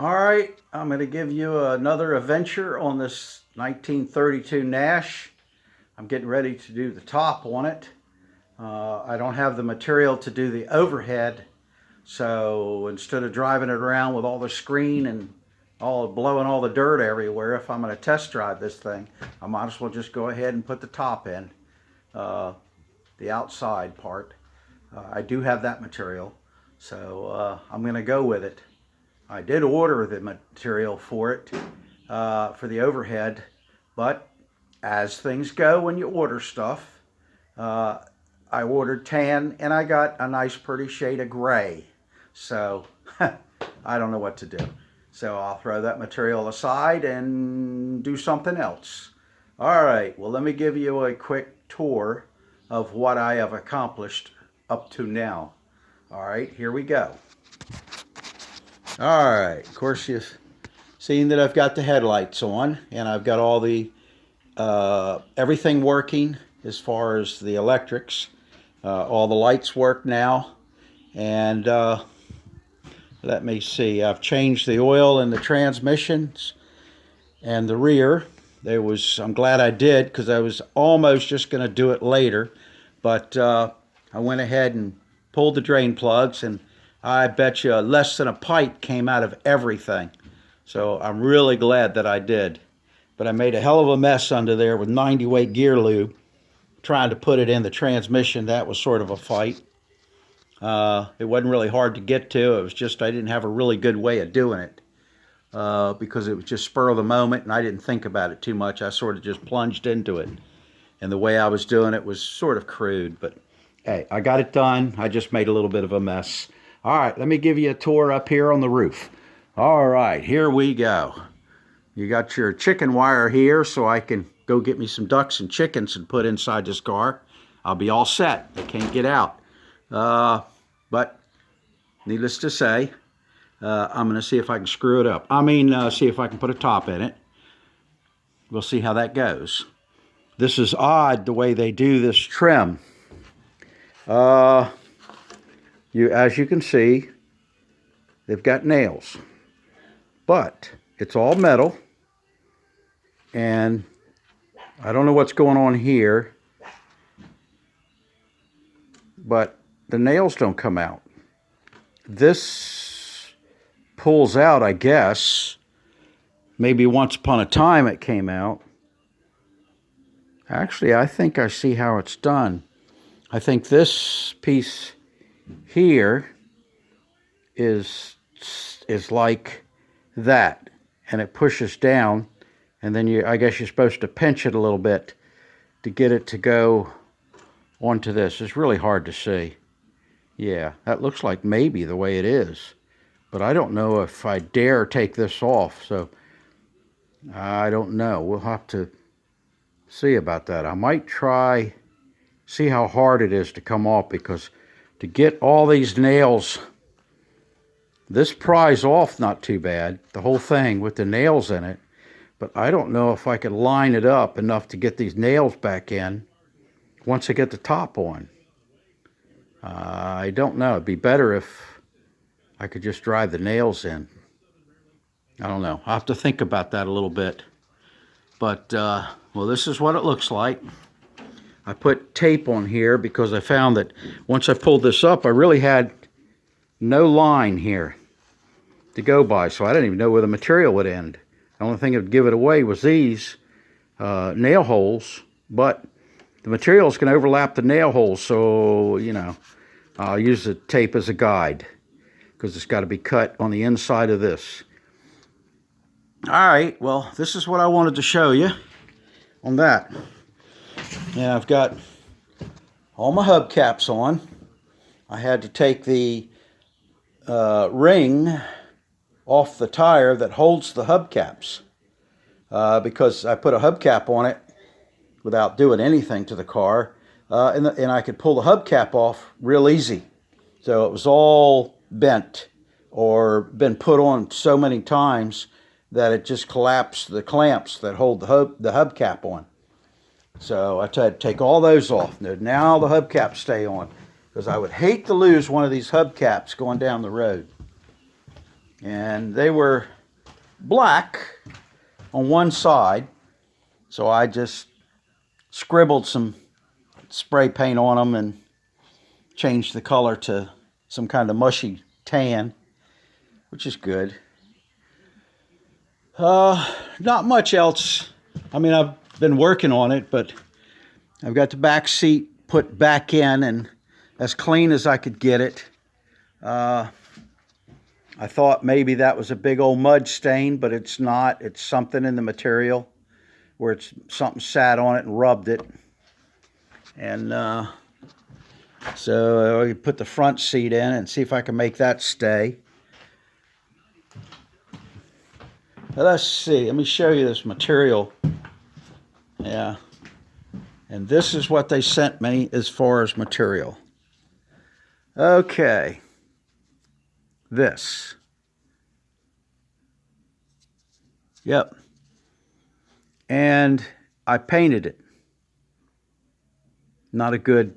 All right, I'm going to give you another adventure on this 1932 Nash. I'm getting ready to do the top on it. I don't have the material to do the overhead, so instead of driving it around with all the screen and all blowing all the dirt everywhere, if I'm going to test drive this thing, I might as well just go ahead and put the top in, the outside part. I do have that material, so I'm going to go with it. I did order the material for it, for the overhead, but as things go when you order stuff, I ordered tan and I got a nice pretty shade of gray. So I don't know what to do. So I'll throw that material aside and do something else. All right, well, let me give you a quick tour of what I have accomplished up to now. All right, here we go. All right, of course you've seen that I've got the headlights on and I've got all the everything working as far as the electrics. All the lights work now, and let me see, I've changed the oil in the transmissions and the rear. I'm glad I did, because I was almost just going to do it later, but I went ahead and pulled the drain plugs, and I bet you less than a pipe came out of everything. So I'm really glad that I did. But I made a hell of a mess under there with 90 weight gear lube, trying to put it in the transmission. That was sort of a fight. It wasn't really hard to get to. It was just I didn't have a really good way of doing it, because it was just spur of the moment and I didn't think about it too much. I sort of just plunged into it. And the way I was doing it was sort of crude. But hey, I got it done. I just made a little bit of a mess. All right, let me give you a tour up here on the roof. All right, here we go. You got your chicken wire here, so I can go get me some ducks and chickens and put inside this car. I'll be all set. They can't get out. But needless to say, I'm going to see if I can screw it up. See if I can put a top in it. We'll see how that goes. This is odd the way they do this trim. As you can see, they've got nails, but it's all metal, and I don't know what's going on here, but the nails don't come out. This pulls out, I guess. Maybe once upon a time it came out. Actually, I think I see how it's done. I think this piece here is like that, and it pushes down, and then I guess you're supposed to pinch it a little bit to get it to go onto this. It's really hard to see. Yeah, that looks like maybe the way it is, but I don't know if I dare take this off, so I don't know. We'll have to see about that. I might try, see how hard it is to come off, because to get all these nails, this pries off not too bad, the whole thing with the nails in it, but I don't know if I could line it up enough to get these nails back in once I get the top on. I don't know. It'd be better if I could just drive the nails in. I don't know. I'll have to think about that a little bit. But, well, this is what it looks like. I put tape on here because I found that once I pulled this up, I really had no line here to go by, so I didn't even know where the material would end. The only thing that would give it away was these nail holes, but the materials can overlap the nail holes, so, I'll use the tape as a guide, because it's got to be cut on the inside of this. All right, well, this is what I wanted to show you on that. And I've got all my hubcaps on. I had to take the ring off the tire that holds the hubcaps, because I put a hubcap on it without doing anything to the car, and I could pull the hubcap off real easy. So it was all bent or been put on so many times that it just collapsed the clamps that hold the hubcap on. So I had to take all those off. Now the hubcaps stay on, because I would hate to lose one of these hubcaps going down the road. and they were black on one side, so I just scribbled some spray paint on them and changed the color to some kind of mushy tan, which is good. Not much else. I mean, I've been working on it, but I've got the back seat put back in and as clean as I could get it. I thought maybe that was a big old mud stain, but it's not. It's something in the material where it's something sat on it and rubbed it. And so I put the front seat in and see if I can make that stay. Let's see. Let me show you this material. Yeah. And this is what they sent me as far as material. Okay. This. Yep. And I painted it. Not a good,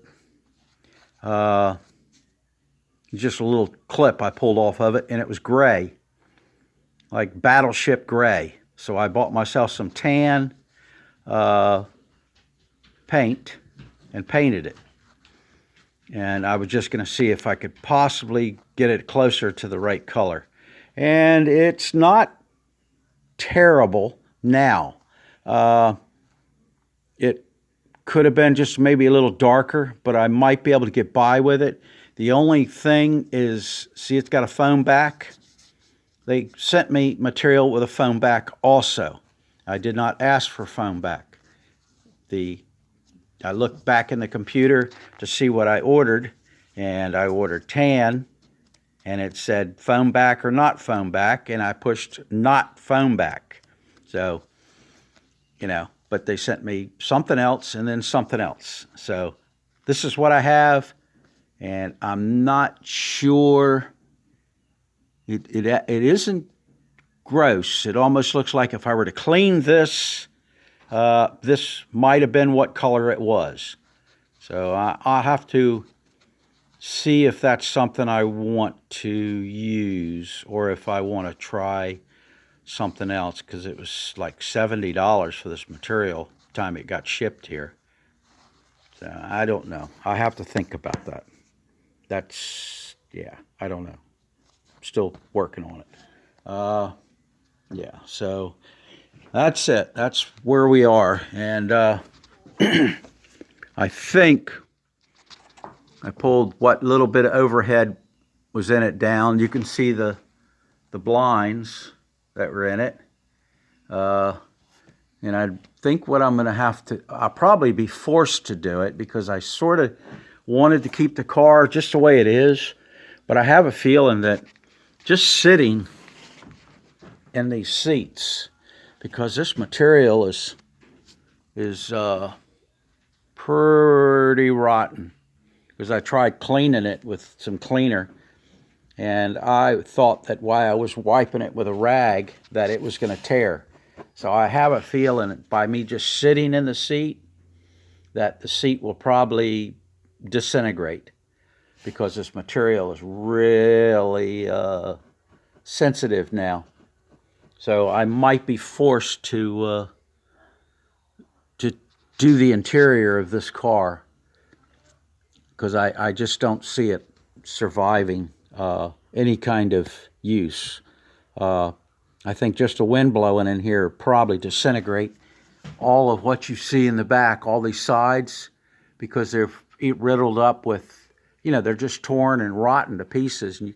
just a little clip I pulled off of it, and it was gray. Like battleship gray. So I bought myself some tan paint and painted it. And I was just going to see if I could possibly get it closer to the right color. And it's not terrible now. It could have been just maybe a little darker, but I might be able to get by with it. The only thing is, see, it's got a foam back. They sent me material with a foam back also. I did not ask for foam back. I looked back in the computer to see what I ordered, and I ordered tan, and it said foam back or not foam back, and I pushed not foam back. So, but they sent me something else and then something else. So this is what I have, and I'm not sure. It isn't gross. It almost looks like if I were to clean this, this might have been what color it was. So I'll have to see if that's something I want to use or if I want to try something else, because it was like $70 for this material the time it got shipped here. So I don't know. I have to think about that. I don't know. Still working on it. Yeah, so that's it. That's where we are. And I think I pulled what little bit of overhead was in it down. You can see the blinds that were in it. And I think what I'm going to have to, I'll probably be forced to do it because I sort of wanted to keep the car just the way it is. But I have a feeling that just sitting in these seats, because this material is pretty rotten, because I tried cleaning it with some cleaner, and I thought that while I was wiping it with a rag that it was going to tear. So I have a feeling that by me just sitting in the seat, that the seat will probably disintegrate, because this material is really sensitive now. So I might be forced to do the interior of this car, because I just don't see it surviving any kind of use. I think just the wind blowing in here probably disintegrate all of what you see in the back, all these sides, because they're riddled up with, they're just torn and rotten to pieces. And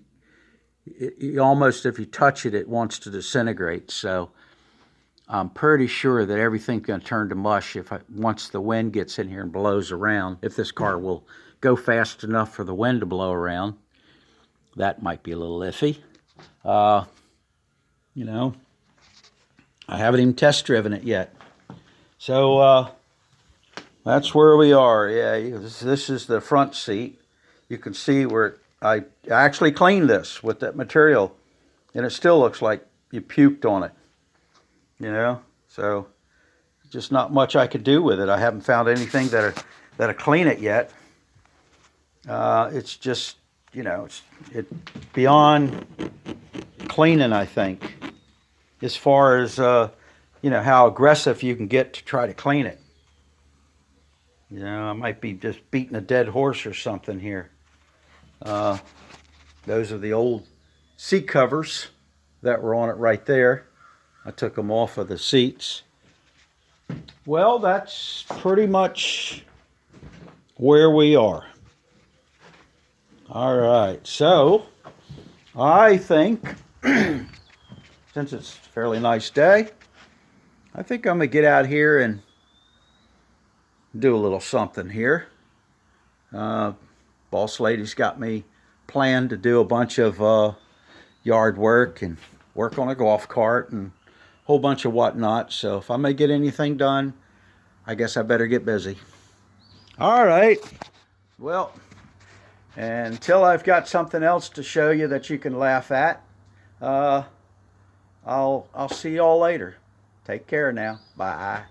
you almost, if you touch it, it wants to disintegrate. So I'm pretty sure that everything's going to turn to mush once the wind gets in here and blows around. If this car will go fast enough for the wind to blow around, that might be a little iffy. I haven't even test driven it yet. So that's where we are. Yeah, this is the front seat. You can see where I actually cleaned this with that material, and it still looks like you puked on it. So just not much I could do with it. I haven't found anything that'll clean it yet. It's just, it's beyond cleaning, I think, as far as, you know, how aggressive you can get to try to clean it. You know, I might be just beating a dead horse or something here. Those are the old seat covers that were on it right there. I took them off of the seats. Well, that's pretty much where we are. All right, so I think, since it's a fairly nice day, I think I'm going to get out here and do a little something here. Boss lady's got me planned to do a bunch of yard work and work on a golf cart and a whole bunch of whatnot. So if I may get anything done, I guess I better get busy. All right. Well, until I've got something else to show you that you can laugh at, I'll see y'all later. Take care now. Bye.